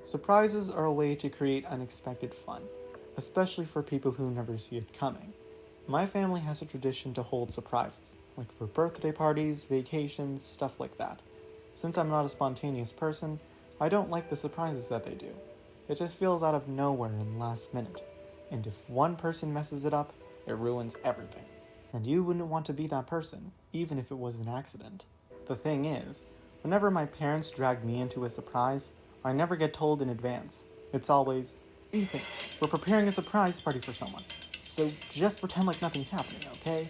Surprises are a way to create unexpected fun, especially for people who never see it coming. My family has a tradition to hold surprises, like for birthday parties, vacations, stuff like that. Since I'm not a spontaneous person, I don't like the surprises that they do. It just feels out of nowhere and last minute. And if one person messes it up, it ruins everything. And you wouldn't want to be that person, even if it was an accident. The thing is, whenever my parents drag me into a surprise, I never get told in advance. It's always, Ethan, we're preparing a surprise party for someone, so just pretend like nothing's happening, okay?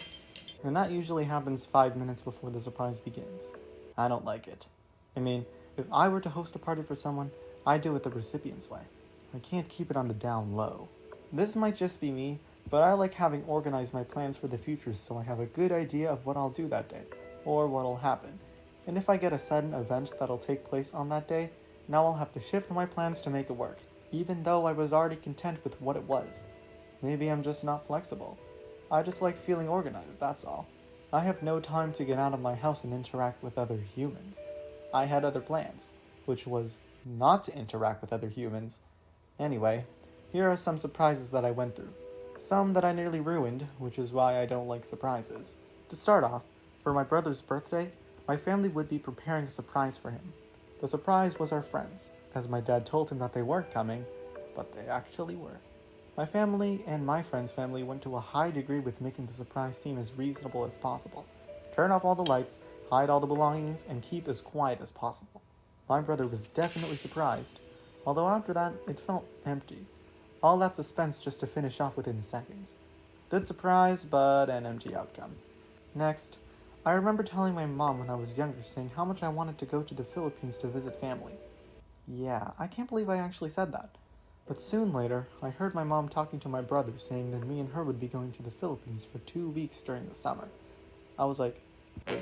And that usually happens 5 minutes before the surprise begins. I don't like it. I mean, if I were to host a party for someone, I'd do it the recipient's way. I can't keep it on the down low. This might just be me, but I like having organized my plans for the future so I have a good idea of what I'll do that day, or what'll happen. And if I get a sudden event that'll take place on that day, now I'll have to shift my plans to make it work, even though I was already content with what it was. Maybe I'm just not flexible. I just like feeling organized, that's all. I have no time to get out of my house and interact with other humans. I had other plans, which was not to interact with other humans. Anyway, here are some surprises that I went through. Some that I nearly ruined, which is why I don't like surprises. To start off, for my brother's birthday, my family would be preparing a surprise for him. The surprise was our friends, as my dad told him that they weren't coming, but they actually were. My family and my friend's family went to a high degree with making the surprise seem as reasonable as possible. Turn off all the lights, hide all the belongings, and keep as quiet as possible. My brother was definitely surprised, although after that, it felt empty. All that suspense just to finish off within seconds. Good surprise, but an empty outcome. Next, I remember telling my mom when I was younger saying how much I wanted to go to the Philippines to visit family. Yeah, I can't believe I actually said that. But soon later, I heard my mom talking to my brother saying that me and her would be going to the Philippines for 2 weeks during the summer. I was like, wait,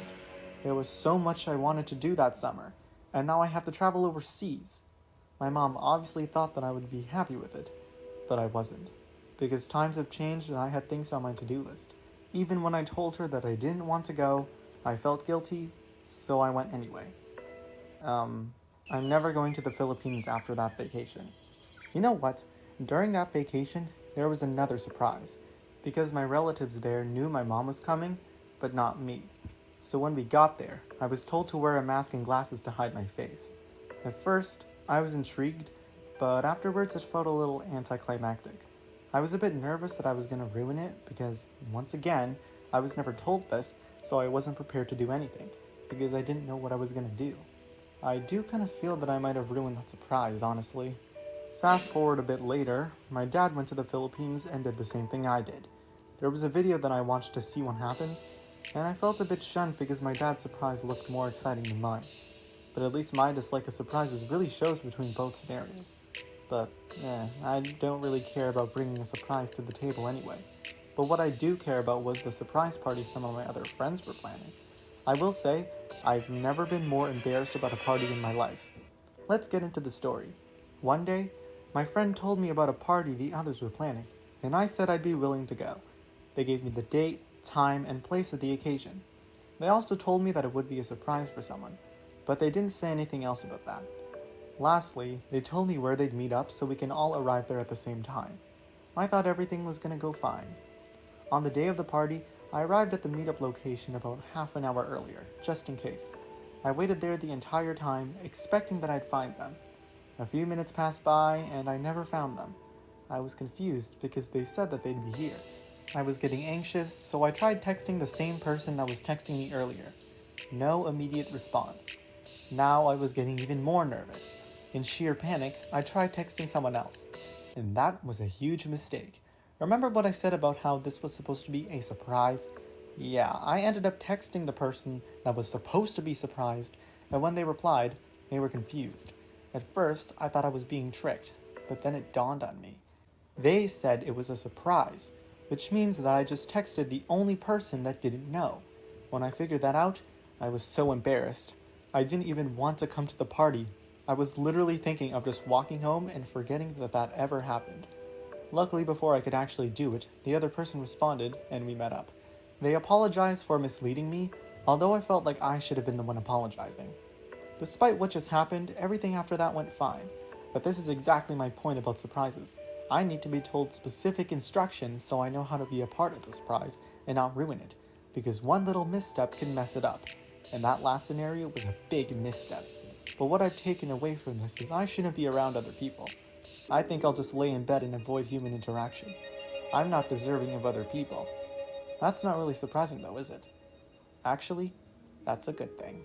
there was so much I wanted to do that summer, and now I have to travel overseas. My mom obviously thought that I would be happy with it, but I wasn't, because times have changed and I had things on my to-do list. Even when I told her that I didn't want to go, I felt guilty, so I went anyway. Um, I'm never going to the Philippines after that vacation. You know what? During that vacation, there was another surprise, because my relatives there knew my mom was coming, but not me. So when we got there, I was told to wear a mask and glasses to hide my face. At first, I was intrigued, but afterwards it felt a little anticlimactic. I was a bit nervous that I was going to ruin it because, once again, I was never told this, so I wasn't prepared to do anything, because I didn't know what I was going to do. I do kind of feel that I might have ruined that surprise, honestly. Fast forward a bit later, my dad went to the Philippines and did the same thing I did. There was a video that I watched to see what happens, and I felt a bit shunned because my dad's surprise looked more exciting than mine. But at least my dislike of surprises really shows between both scenarios. But, I don't really care about bringing a surprise to the table anyway. But what I do care about was the surprise party some of my other friends were planning. I will say, I've never been more embarrassed about a party in my life. Let's get into the story. One day, my friend told me about a party the others were planning, and I said I'd be willing to go. They gave me the date, time, and place of the occasion. They also told me that it would be a surprise for someone, but they didn't say anything else about that. Lastly, they told me where they'd meet up so we can all arrive there at the same time. I thought everything was gonna go fine. On the day of the party, I arrived at the meetup location about half an hour earlier, just in case. I waited there the entire time, expecting that I'd find them. A few minutes passed by, and I never found them. I was confused because they said that they'd be here. I was getting anxious, so I tried texting the same person that was texting me earlier. No immediate response. Now I was getting even more nervous. In sheer panic, I tried texting someone else. And that was a huge mistake. Remember what I said about how this was supposed to be a surprise? Yeah, I ended up texting the person that was supposed to be surprised, and when they replied, they were confused. At first, I thought I was being tricked, but then it dawned on me. They said it was a surprise, which means that I just texted the only person that didn't know. When I figured that out, I was so embarrassed. I didn't even want to come to the party. I was literally thinking of just walking home and forgetting that that ever happened. Luckily, before I could actually do it, the other person responded, and we met up. They apologized for misleading me, although I felt like I should have been the one apologizing. Despite what just happened, everything after that went fine. But this is exactly my point about surprises. I need to be told specific instructions so I know how to be a part of the surprise and not ruin it, because one little misstep can mess it up. And that last scenario was a big misstep. But what I've taken away from this is I shouldn't be around other people. I think I'll just lay in bed and avoid human interaction. I'm not deserving of other people. That's not really surprising though, is it? Actually, that's a good thing.